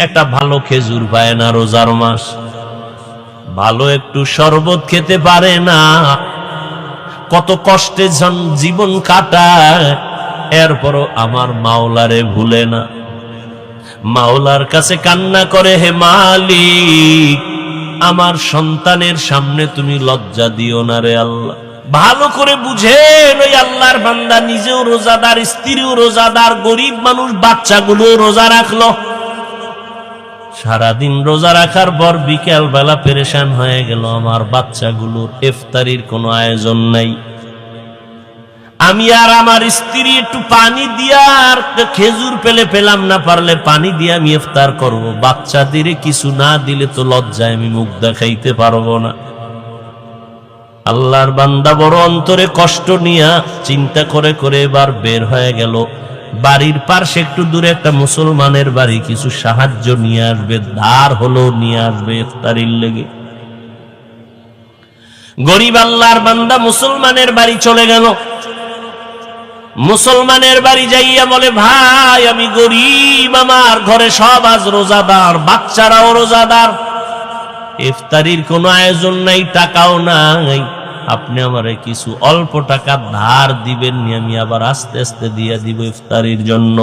একটা ভালো খেজুর পায় না রোজার মাস, ভালো একটু শরবত খেতে পারে না, কত কষ্টে জীবন কাটায়, এরপরও আমার মাওলারে ভুলে না। মাওলার কাছে কান্না করে, হে মালিক, আমার সন্তানের সামনে তুমি লজ্জা দিও না রে আল্লাহ। ভালো করে বুঝেন, ওই আল্লাহর বান্দা নিজেও রোজাদার, স্ত্রীও রোজাদার, গরিব মানুষ বাচ্চাগুলো রোজা রাখলো। সারাদিন রোজা রাখার পর বিকেল বেলা পেরেশান হয়ে গেল, আমার বাচ্চাগুলোর ইফতারির কোনো আয়োজন নাই। আমি আর আমার স্ত্রী একটু পানি দিয়া, আর খেজুর পেলে পেলাম না, পারলে পানি দিয়ে আমি ইফতার করব। বাচ্চাদের কিছু না দিলে তো লজ্জায় আমি মুখ দেখাইতে পারবো না। আল্লাহর বান্দা বড় অন্তরে কষ্ট নিয়া চিন্তা করে করে এবার বের হয়ে গেল। বাড়ির পাশে একটু দূরে একটা মুসলমানের বাড়ি, কিছু সাহায্য নিয়ে আসবে, ধার হলো নিয়ে আসবে ইফতারির লেগে। গরিব আল্লাহর বান্দা মুসলমানের বাড়ি চলে গেল। মুসলমানের বাড়ি যাইয়া বলে, ভাই আমি গরিব, আমার ঘরে সব আজ রোজাদার, বাচ্চারাও রোজাদার, ইফতারির কোনো আয়োজন নাই, টাকাও নাই, আপনি আমারে কিছু অল্প টাকা ধার দিবেন, আমি আবার আস্তে আস্তে দিয়ে দিব ইফতারির জন্য।